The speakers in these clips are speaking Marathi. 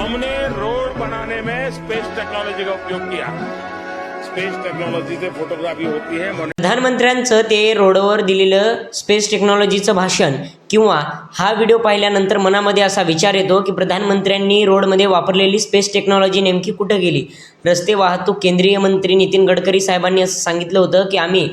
हमने रोड बनाने में स्पेस टेक्नोलॉजी का उपयोग किया। स्पेस टेक्नोलॉजी से फोटोग्राफी होती है। प्रधानमंत्र्यांचं ते रोडवर दिलेलं स्पेस टेक्नॉलॉजीचं भाषण किंवा हा व्हिडिओ पाहिल्यानंतर मनामध्ये असा विचार येतो की प्रधानमंत्र्यांनी रोडमध्ये वापरलेली स्पेस टेक्नॉलॉजी नेमकी कुठं गेली। रस्ते वाहतूक केंद्रीय मंत्री नितीन गडकरी साहेबांनी असं सांगितलं होतं की आम्ही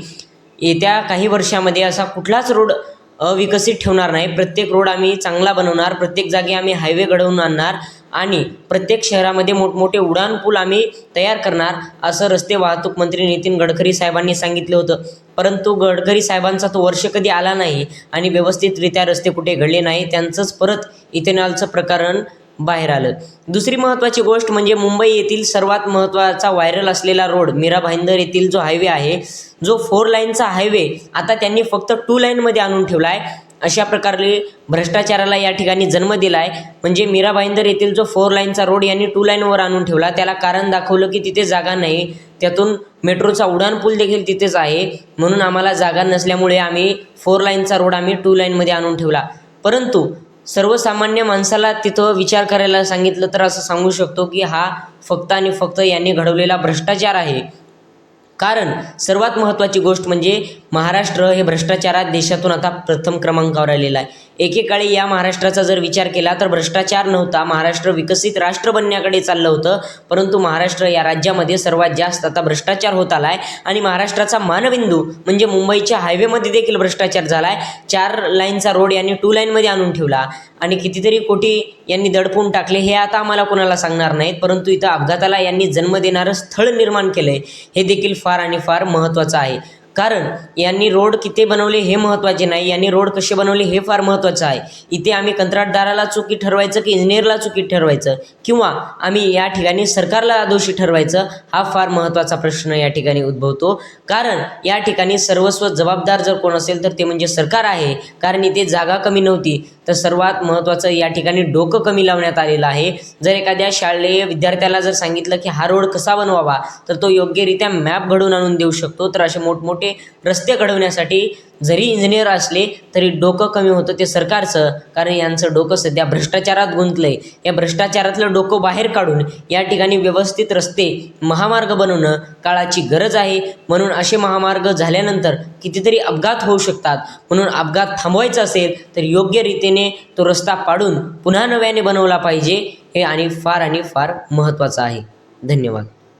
येत्या काही वर्षामध्ये असा कुठलाच रोड अविकसित ठेवणार नाही, प्रत्येक रोड आम्ही चांगला बनवणार, प्रत्येक जागी आम्ही हायवे घडवून आणणार आणि प्रत्येक शहरामध्ये मोठमोठे उड्डाण पूल आम्ही तयार करणार, असं रस्ते वाहतूक मंत्री नितीन गडकरी साहेबांनी सांगितलं होतं। परंतु गडकरी साहेबांचा तो वर्ष कधी आला नाही आणि व्यवस्थितरित्या रस्ते कुठे घडले नाही, त्यांचंच परत इथेनॉलचं प्रकरण बाहेर आलं। दुसरी महत्त्वाची गोष्ट म्हणजे मुंबई येथील सर्वात महत्त्वाचा व्हायरल असलेला रोड मीरा भाईंदर येथील जो हायवे आहे, जो 4 लाईनचा हायवे आता त्यांनी फक्त 2 लाईनमध्ये आणून ठेवला आहे। अशा प्रकारे भ्रष्टाचाराला या ठिकाणी जन्म दिला आहे। म्हणजे मीरा भाईंदर येथील जो 4 लाईनचा रोड यांनी 2 लाईनवर आणून ठेवला, त्याला कारण दाखवलं की तिथे जागा नाही, त्यातून मेट्रोचा उड्डाण पूल देखील तिथेच आहे, म्हणून आम्हाला जागा नसल्यामुळे आम्ही 4 लाईनचा रोड आम्ही 2 लाईनमध्ये आणून ठेवला। परंतु सर्वसामान्य माणसाला तिथं विचार करायला सांगितलं तर असं सांगू शकतो की हा फक्त आणि फक्त यांनी घडवलेला भ्रष्टाचार आहे। कारण सर्वात महत्त्वाची गोष्ट म्हणजे महाराष्ट्र हे भ्रष्टाचारात देशातून आता प्रथम क्रमांकावर आलेला आहे। एकेकाळी या महाराष्ट्राचा जर विचार केला तर भ्रष्टाचार नव्हता, महाराष्ट्र विकसित राष्ट्र बनण्याकडे चाललं होतं, परंतु महाराष्ट्र या राज्यामध्ये सर्वात जास्त आता भ्रष्टाचार होत आला आहे आणि महाराष्ट्राचा मानबिंदू म्हणजे मुंबईच्या हायवेमध्ये देखील भ्रष्टाचार झाला आहे। 4 लाईनचा रोड यांनी 2 लाईनमध्ये आणून ठेवला आणि कितीतरी कोटी यांनी दडपून टाकले, हे आता आम्हाला कोणाला सांगणार नाहीत, परंतु इथं अपघाताला यांनी जन्म देणारं स्थळ निर्माण केलं आहे, हे देखील फार आणि फार महत्त्वाचं आहे। कारण यांनी रोड किती बनवले हे महत्त्वाचे नाही, यांनी रोड कसे बनवले हे फार महत्त्वाचं आहे। इथे आम्ही कंत्राटदाराला चुकी ठरवायचं की इंजिनियरला चुकी ठरवायचं किंवा आम्ही या ठिकाणी सरकारला दोषी ठरवायचं, हा फार महत्त्वाचा प्रश्न या ठिकाणी उद्भवतो। कारण या ठिकाणी सर्वस्व जबाबदार जर कोण असेल तर ते म्हणजे सरकार आहे। कारण इथे जागा कमी नव्हती, तर सर्वात महत्त्वाचं या ठिकाणी डोकं कमी लावण्यात आलेलं आहे। जर एखाद्या शालेय विद्यार्थ्याला जर सांगितलं की हा रोड कसा बनवावा तर तो योग्यरित्या मॅप घडवून आणून देऊ शकतो, तर असे मोठमोठे रस्ते घडवण्यासाठी जरी इंजिनियर असले तरी डोकं कमी होतं ते सरकारचं। कारण यांचं डोकं सध्या भ्रष्टाचारात गुंतलंय। या भ्रष्टाचारातलं डोकं बाहेर काढून या ठिकाणी व्यवस्थित रस्ते महामार्ग बनवणं काळाची गरज आहे। म्हणून असे महामार्ग झाल्यानंतर कितीतरी अपघात होऊ शकतात, म्हणून अपघात थांबवायचा असेल तर योग्य रीतीने तो रस्ता पाडून पुन्हा नव्याने बनवला पाहिजे, हे आणि फार महत्त्वाचं आहे। धन्यवाद।